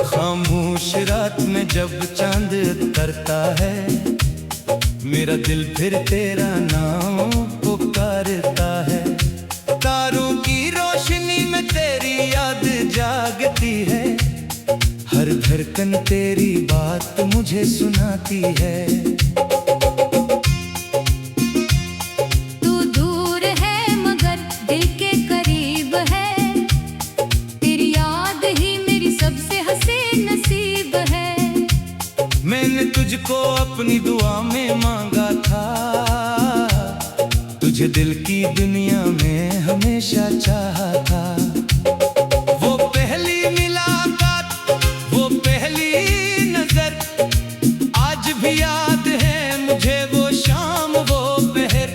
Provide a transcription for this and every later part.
खामोश रात में जब चांद उतरता है, मेरा दिल फिर तेरा नाम पुकारता है। तारों की रोशनी में तेरी याद जागती है, हर धड़कन तेरी बात मुझे सुनाती है। मैंने तुझको अपनी दुआ में मांगा था, तुझे दिल की दुनिया में हमेशा चाहा था। वो पहली मुलाकात, वो पहली नजर, आज भी याद है मुझे वो शाम वो पहर।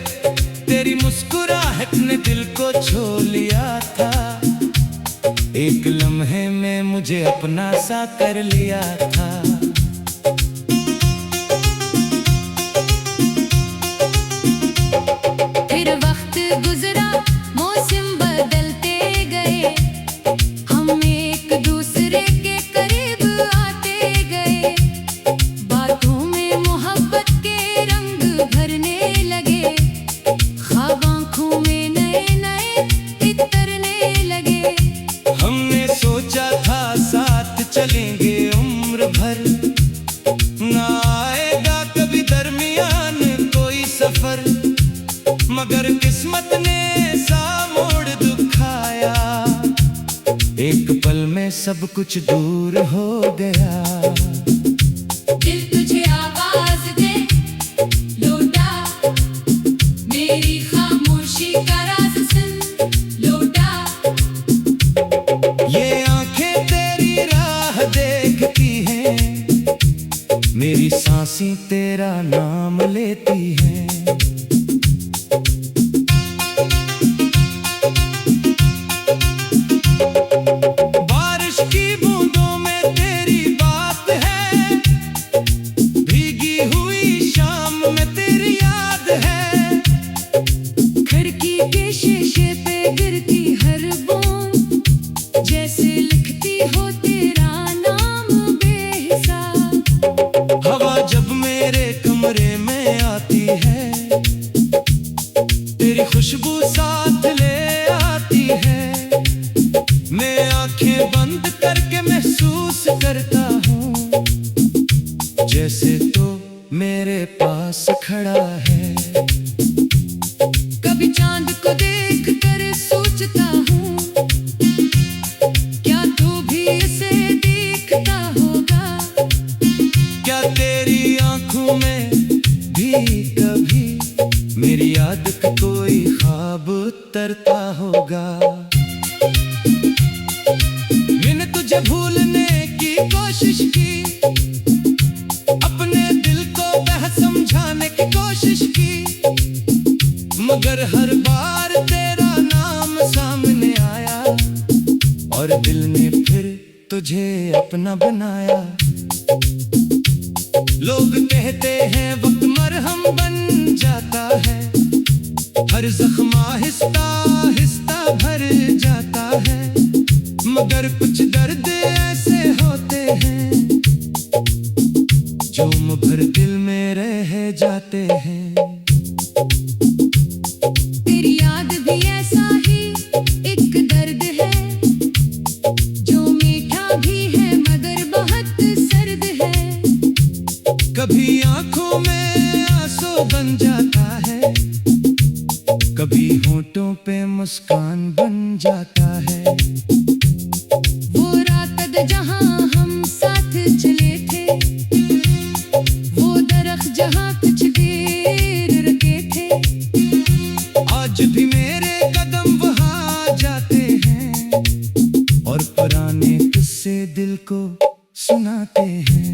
तेरी मुस्कुराहट ने दिल को छू लिया था, एक लम्हे में मुझे अपना सा कर लिया था। गुजरा मौसम बदलते गए, हम एक दूसरे के करीब आते गए। बातों में मोहब्बत के रंग भरने लगे, ख्वाब आँखों में नए नए इतरने लगे। हमने सोचा था साथ चलेंगे उम्र भर, ना आएगा कभी दरमियान कोई सफर। मगर किस्मत ने सा मोड़ दुखाया, एक पल में सब कुछ दूर हो गया। दिल तुझे आवाज दे लौटा, मेरी खामोशी का राज सुन लौटा। ये आंखें तेरी राह देखती हैं, मेरी सांसें तेरा नाम लेती हैं। तेरी खुशबू साथ ले आती है, मैं आंखें बंद करके महसूस करता हूँ, जैसे तो मेरे पास खड़ा है। कभी चांद को देख कर सोचता हूँ, क्या तू भी इसे देखता होगा? क्या तेरी आंखों में भी कभी मेरी याद का कोई ख्वाब उतरता होगा? मैंने तुझे भूलने की कोशिश की, अपने दिल को बह समझाने की कोशिश की, मगर हर बार तेरा नाम सामने आया और दिल ने फिर तुझे अपना बनाया। लोग कहते हैं वक्त मरहम बन जाता है, हर जख्म आहिस्ता आहिस्ता भर जाता है, मगर कुछ दर्द ऐसे होते हैं जो भर दिल में रह जाते हैं। तेरी याद भी ऐसा ही एक दर्द है, जो मीठा भी है मगर बहुत सर्द है। कभी आंखों में आंसू बन जाता है, कभी होठों पे मुस्कान बन जाता है। वो रात जहां हम साथ चले थे, वो दरख्त जहां कुछ देर रुके थे, आज भी मेरे कदम वहां जाते हैं और पुराने किस्से दिल को सुनाते हैं।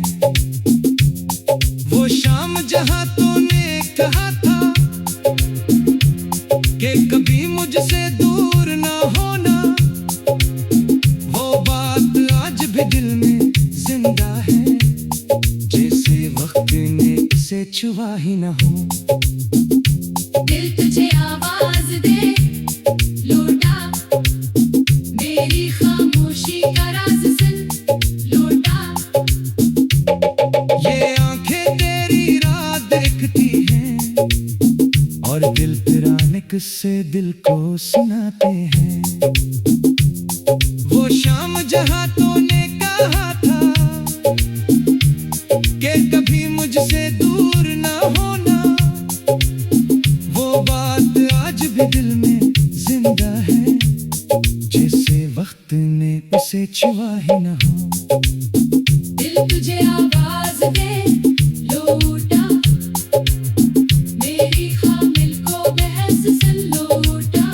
वो शाम जहां तूने कहा था मुझसे दूर ना होना, वो बात आज भी दिल में जिंदा है, जैसे वक्त ने इसे छुआ ही ना हो। दिल तुझे आवाज दे लौटा, मेरी खामोशी का राज सुन लौटा। ये आंखें तेरी राह देखती हैं और दिल पुराने किस्से दिल को सुनाते हैं। वो शाम जहां तूने कहा था कि कभी मुझसे दूर ना होना, वो बात आज भी दिल में जिंदा है, जैसे वक्त ने उसे छुआ ही ना हो। दिल तुझे आवाज दे लौटा, मेरी खामिल को बहस सुन लौटा।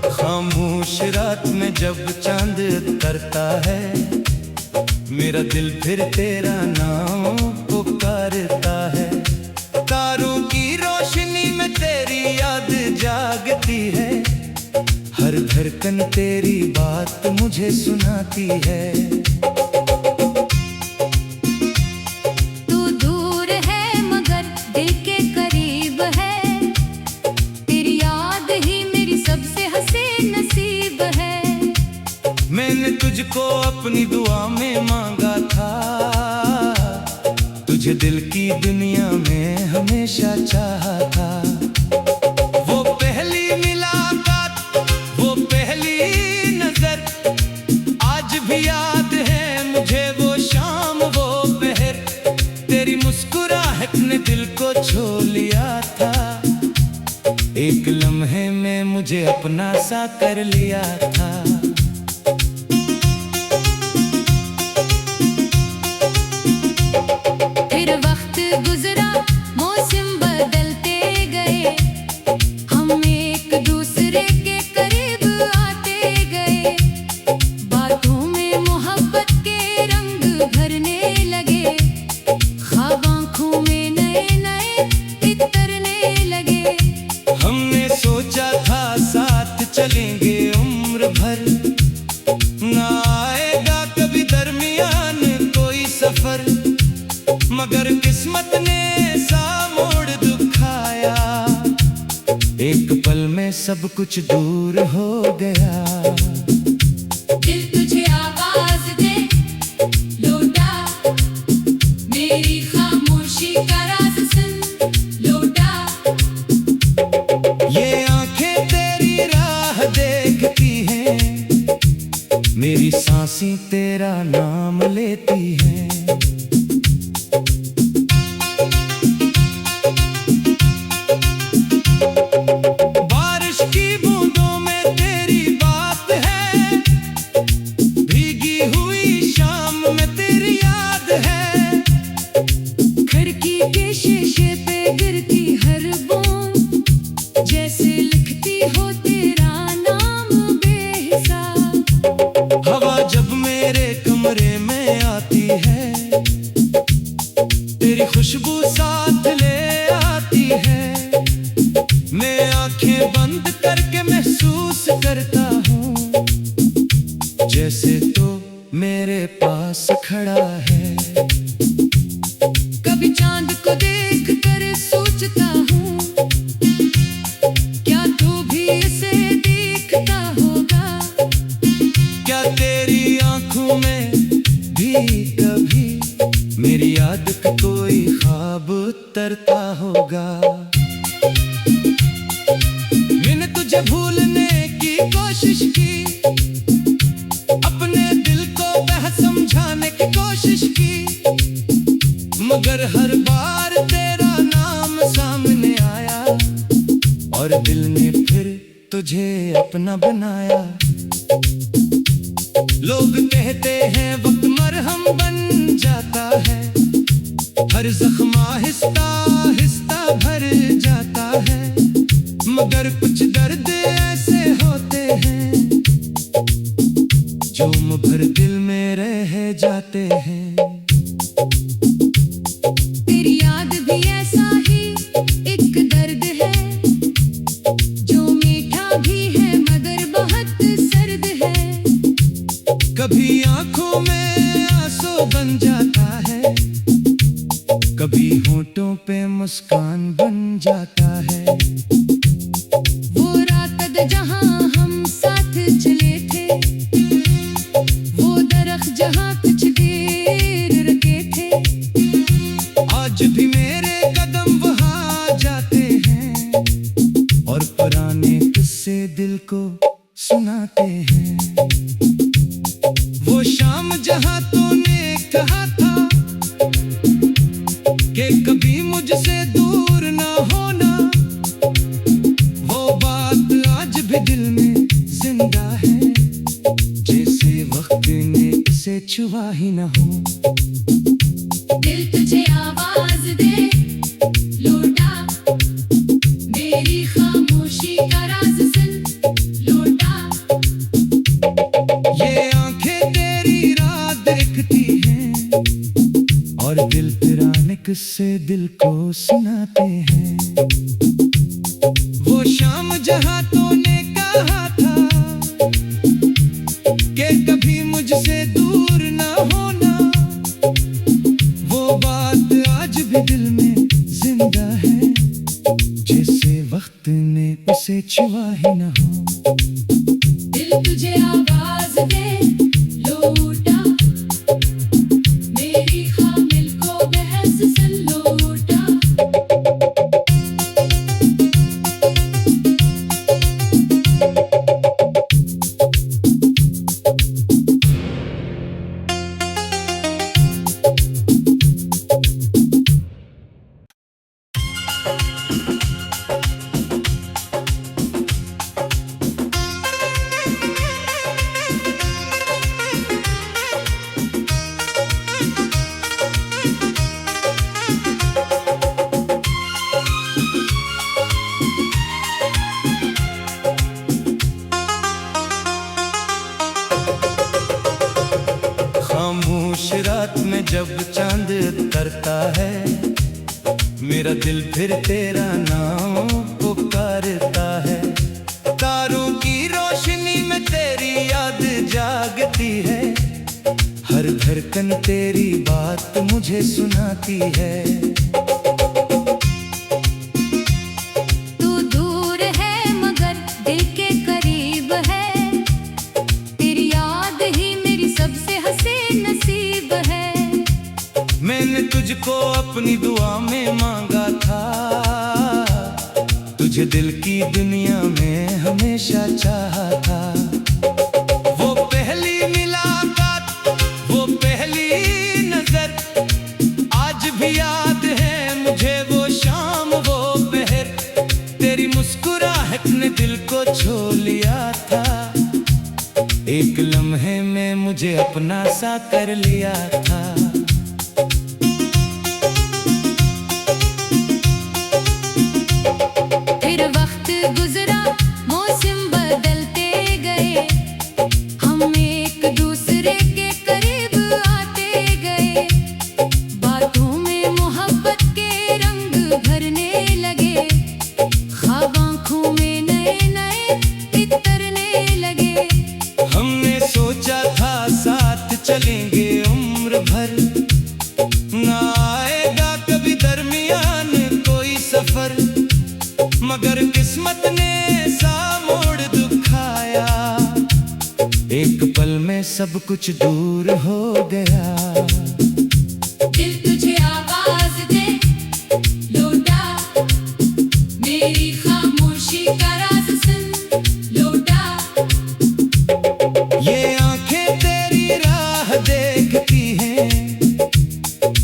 खामोश रात में जब चांद उतरता है, मेरा दिल फिर तेरा नाम पुकारता है। तारों की रोशनी में तेरी याद जागती है, हर धड़कन तेरी बात मुझे सुनाती है। तू दूर है मगर दिल के करीब है, तेरी याद ही मेरी सबसे हसीन नसीब है। मैंने तुझको अपनी दुआ में मांगा था, तुझे दिल की दुनिया में हमेशा चाहा था। वो पहली मुलाकात, वो पहली नजर, आज भी याद है मुझे वो शाम वो पहर। तेरी मुस्कुराहट ने दिल को छू लिया था, एक लम्हे में मुझे अपना सा कर लिया था। फिर वक्त गुजरा, मौसम बदलते गए, हम एक दूसरे के करीब आते गए। बातों में मोहब्बत के रंग भरने लगे, ख्वाब आँखों में नए नए इतरने लगे। हमने सोचा था साथ चलेंगे उम्र भर, ना आएगा कभी दरमियान कोई सफर, मगर किस्मत ने सा मोड़ दुखाया, एक पल में सब कुछ दूर हो गया। दिल तुझे आवाज दे लौटा, मेरी खामोशी का राज सुन लौटा। ये आंखें तेरी राह देखती हैं, मेरी सांसें तेरा नाम लेती हैं। बारिश की बूंदों में तेरी बात है, भीगी हुई शाम में तेरी याद है। खिड़की के शीशे पे गिरती हर बूंद, जैसे लिखती हो तेरा नाम बेहिसाब। हवा जब मेरे कमरे में आती है, तेरी खुशबू साथ ले आती है। मैं आंखें बंद करके महसूस करता हूँ, जैसे तो मेरे पास खड़ा है। कभी चांद को देख कर सोचता हूँ, क्या तू भी इसे देखता होगा। क्या तेरी आंखों में भी कभी मेरी याद का कोई ख्वाब उतरता होगा। मैंने तुझे भूलने की कोशिश की, अपने दिल को बह समझाने की मगर हर बार तेरा नाम सामने आया और दिल ने फिर तुझे अपना बनाया। लोग कहते हैं वक्त मरहम बन जाता है, हर जख्म आहिस्ता आहिस्ता भर जाता है, मगर कुछ दर्द ऐसे होते हैं जो उम्र भर दिल में रह जाते हैं। तेरी याद भी ऐसा ही एक दर्द है, जो मीठा भी है मगर बहुत सर्द है। कभी आंखों में आंसू बन जाता है, कभी होठों पे मुस्कान बन जाता है। वो रात जहां हम साथ चले थे, वो दरख्त जहां कुछ देर रुके थे, आज भी मेरे कदम वहां जाते हैं और पुराने किस्से दिल को सुनाते हैं। वो शाम जहां तूने कहा था कि कभी मुझसे दूर ना होना, वो बात आज भी दिल में जिंदा है, जैसे वक्त ने इसे छुआ ही ना हो। दिल तुझे आवाज दे लौटा, मेरी खामोशी का राज सुन लौटा। ये आंखें तेरी राह देखती हैं और दिल पुराने किस्से दिल को सुनाते हैं। वो शाम जहां तूने कहा था कि कभी मुझसे दूर ना होना, वो बात आज भी दिल में जिंदा है, जैसे वक्त ने उसे छुआ ही ना हो। दिल तुझे आवाज दे लौटा, मेरी खामिल को बहस सुन लौटा। खामोश रात में जब चांद उतरता है, मेरा दिल फिर तेरा नाम पुकारता है। तारों की रोशनी में तेरी याद जागती है, हर धड़कन तेरी बात मुझे सुनाती है। तू दूर है मगर दिल के करीब है, तेरी याद ही मेरी सबसे हसीन नसीब है। मैंने तुझको अपनी दुआ में मांगा था, तुझे दिल की दुनिया में हमेशा चाहा था। वो पहली मुलाकात, वो पहली नजर, आज भी याद है मुझे वो शाम वो पहर। तेरी मुस्कुराहट ने दिल को छू लिया था, एक लम्हे में मुझे अपना सा कर लिया था। फिर वक्त गुजरा, मौसम बदलते गए, हम एक दूसरे के करीब आते गए, बातों में मोहब्बत के रंग भरने लगे, ख्वाब आँखों में नए नए इतरने लगे। हमने सोचा था साथ चलेंगे उम्र भर, ना आएगा कभी दरमियान कोई सफर, मगर किस्मत ने सा मोड़ दुखाया, एक पल में सब कुछ दूर हो गया। दिल तुझे आवाज दे लौटा, मेरी खामोशी का राज सुन लौटा। ये आंखें तेरी राह देखती हैं,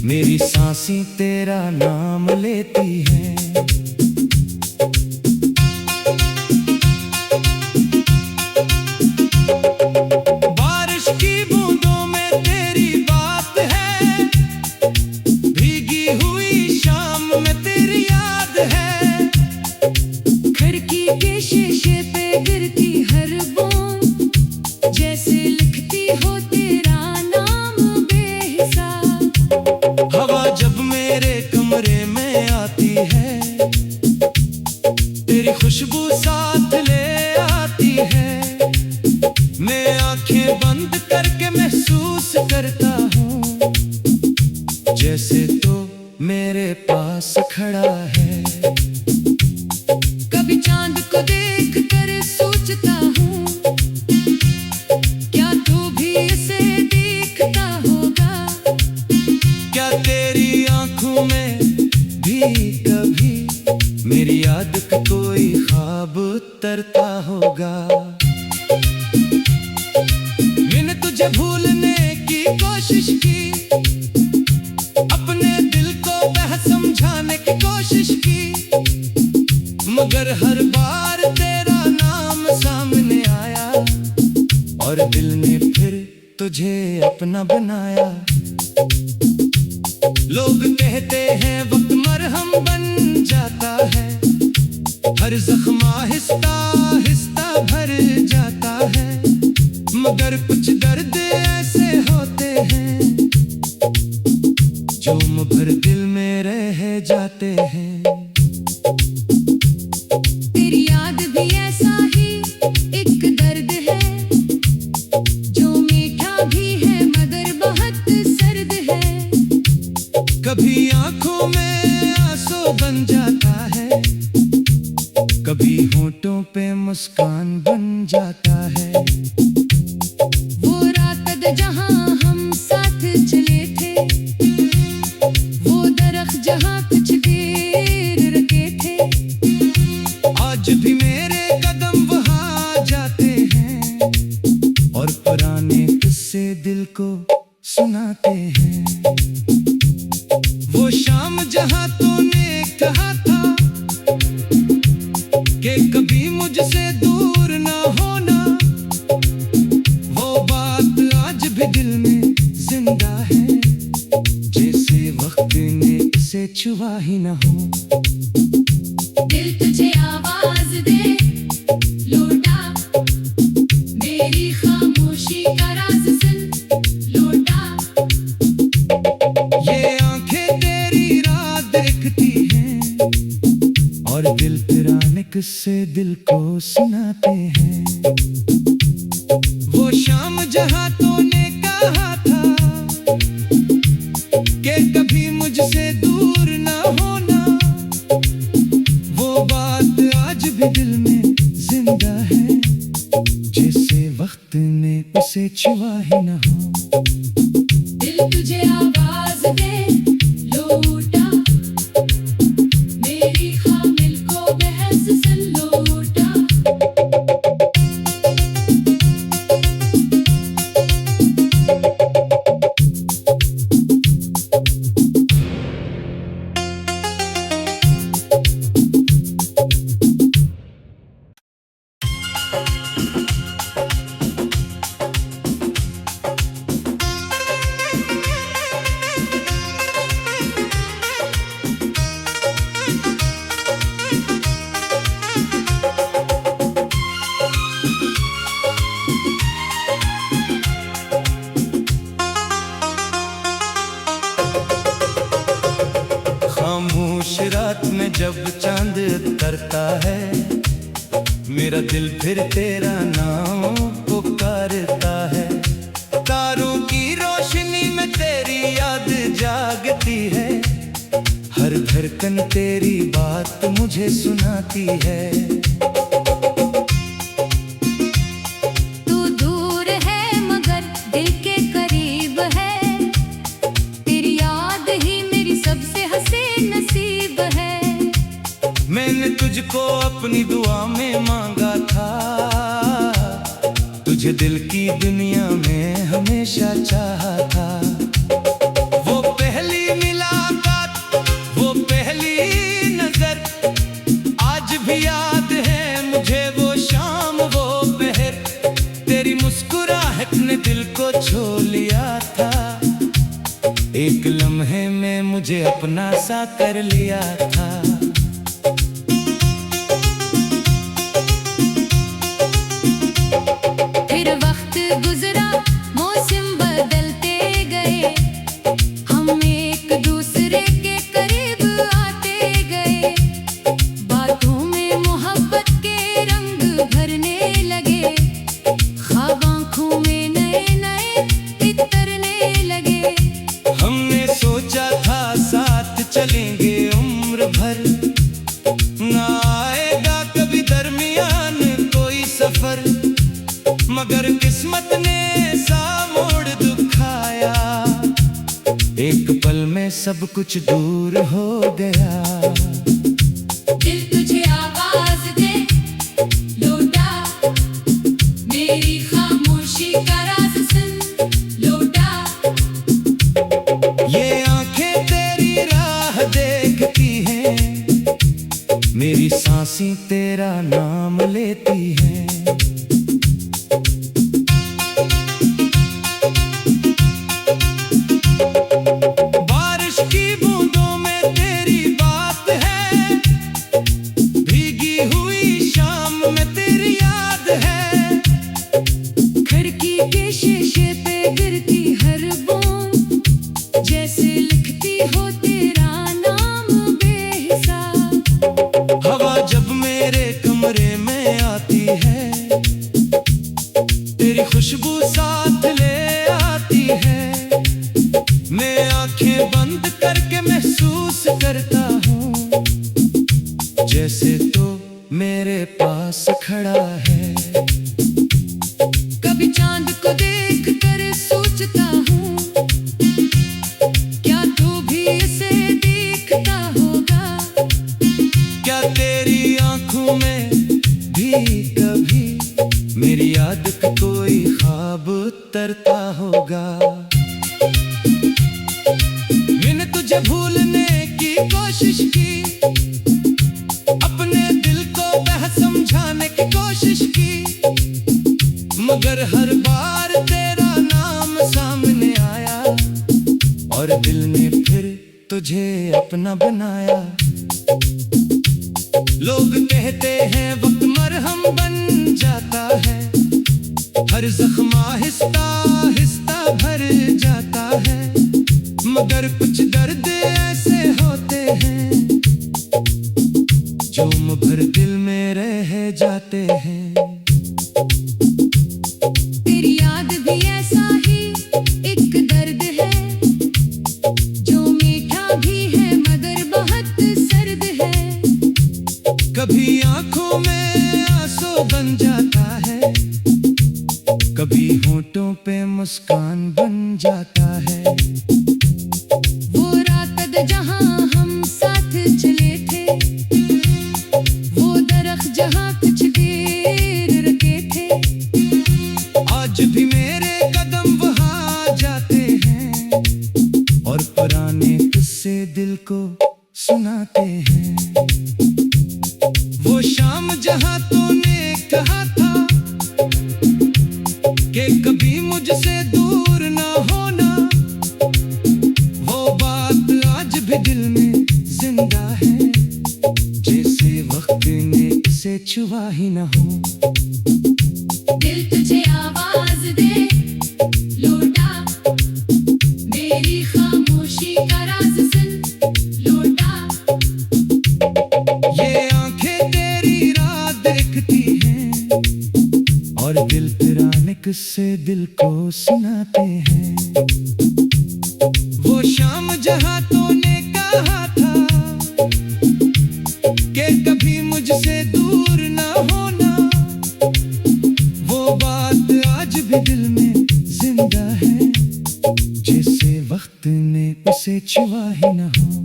मेरी सांस सांसें तेरा नाम लेती हैं। बारिश की बूंदों में तेरी बात है, भीगी हुई शाम में तेरी याद है। खिड़की के शीशे पे गिरती हर बूंद, जैसे लिखती हो तेरा नाम बेहिसाब। हवा जब मेरे कमरे में आती है, तेरी खुशबू साथ ले आती है। मैं आंखें बंद करके महसूस करता हूँ, जैसे तो मेरे पास खड़ा है। कभी चांद को देख कर सोचता हूँ, क्या तू भी इसे देखता होगा। क्या तेरी आंखों में भी कभी मेरी याद का कोई ख्वाब उतरता होगा। मैंने तुझे भूलने की कोशिश की, अपने दिल को बह समझाने की कोशिश की, मगर हर बार तेरा नाम सामने आया और दिल ने फिर तुझे अपना बनाया। लोग कहते हैं वक्त मरहम बन जाता है, हर जख्म आहिस्ता आहिस्ता भर जाता है। मगर कुछ दर्द ऐसे होते हैं जो उम्र भर दिल में रह जाते हैं। तेरी याद भी ऐसा ही एक दर्द है, जो मीठा भी है मगर बहुत सर्द है। कभी आंखों में आंसू बन जाता है, कभी होठों पे मुस्कान बन जाता है। वो रात जहां हम साथ चले थे, वो दरख्त जहां कुछ देर रुके थे। आज भी मेरे कदम वहां जाते हैं और पुराने किस्से दिल को सुनाते हैं। वो शाम जहां तूने कहा था कि कभी मुझसे दूर ना होना, वो बात आज भी दिल में जिंदा है, जैसे वक्त ने इसे छुआ ही ना हो। दिल तुझे आवाज दे लौटा, मेरी खामोशी का राज सुन लौटा। ये आंखें तेरी रात देखती हैं और दिल पुराने किस्से दिल को सुनाते हैं। वो शाम जहां तूने कहा था कि कभी मुझसे दूर ना होना, वो बात आज भी दिल में जिंदा है, जैसे वक्त ने उसे छुआ ही ना हो। दिल तुझे आवाज दे लौटा, मेरी खामिल को बहस सुन लौटा। खामोश रात में जब चांद उतरता है, मेरा दिल फिर तेरा नाम पुकारता है। तारों की रोशनी में तेरी याद जागती है, हर धड़कन तेरी बात मुझे सुनाती है। तू दूर है मगर दिल के करीब है, तेरी याद ही मेरी सबसे हसीन नसीब है। मैंने तुझको अपनी दुआ में मांगा था, तुझे दिल की दुनिया में हमेशा चाहा था। वो पहली मुलाकात तेरी मुस्कुराहट ने दिल को छू लिया था, एक लम्हे में मुझे अपना सा कर लिया था। फिर वक्त गुजरा, मौसम बदलते गए, हम एक दूसरे के करीब आते गए, बातों में मोहब्बत के रंग भरने लगे, ख्वाब आँखों में नए नए इतरने लगे। हमने सोचा था साथ चलेंगे उम्र भर, ना आएगा कभी दरमियान कोई सफर, मगर किस्मत ने सा मोड़ दुखाया, एक पल में सब कुछ दूर हो गया। दिल तुझे आवाज दे, लौटा, मेरी खामोशी का राज सुन, लौटा। ये आंखें तेरी राह देखती हैं, मेरी सांसें तेरा नाम लेती हैं। बारिश की बूंदों में तेरी बात है, भीगी हुई शाम में तेरी याद है, खिड़की के शीशे पे गिरती हर बूंद, जैसे लिखती हो तेरा नाम बेहिसाब। हवा जब मेरे कमरे में आती है, तेरी खुशबू साथ ले आती है, मैं आंखें बंद करके महसूस करता हूँ, जैसे तो मेरे पास खड़ा है। कभी चांद को देख कर सोचता हूँ, क्या तू भी इसे देखता होगा, क्या तेरी आंखों में भी कभी मेरी याद का कोई ख्वाब उतरता होगा। मैंने तुझे भूलने की कोशिश की, अपने दिल को बह समझाने की कोशिश की, मगर हर बार तेरा नाम सामने आया, और दिल ने फिर तुझे अपना बनाया। लोग कहते हैं वक्त मरहम बन जाता है, हर जख्म आहिस्ता आहिस्ता भर जाता है, मगर कुछ दर्द ऐसे होते हैं जो उम्र भर दिल में रह जाते हैं। तेरी याद भी ऐसा ही एक दर्द है, जो मीठा भी है मगर बहुत सर्द है, कभी आंखों में आंसू बन जाता है, कभी होठों पे मुस्कान बन जाता है। वो रात जहां हम साथ चले थे, वो दरख्त जहां कुछ देर रुके थे, आज भी मेरे कदम वहां जाते हैं, और पुराने किस्से दिल को सुनाते हैं। वो शाम जहां तूने कहा था कि कभी मुझसे दूर ना होना, वो बात आज भी दिल में जिंदा है, जैसे वक्त ने इसे छुआ ही ना हो। दिल तुझे आवाज दे, लौटा, मेरी खामोशी का राज सुन, लौटा। ये आंखें तेरी राह देखती हैं, और दिल पुराने किस्से दिल को सुनाते हैं। वो शाम जहां तूने कहा था कि कभी मुझसे दूर ना होना, वो बात आज भी दिल में जिंदा है, जैसे वक्त ने उसे छुआ ही ना हो।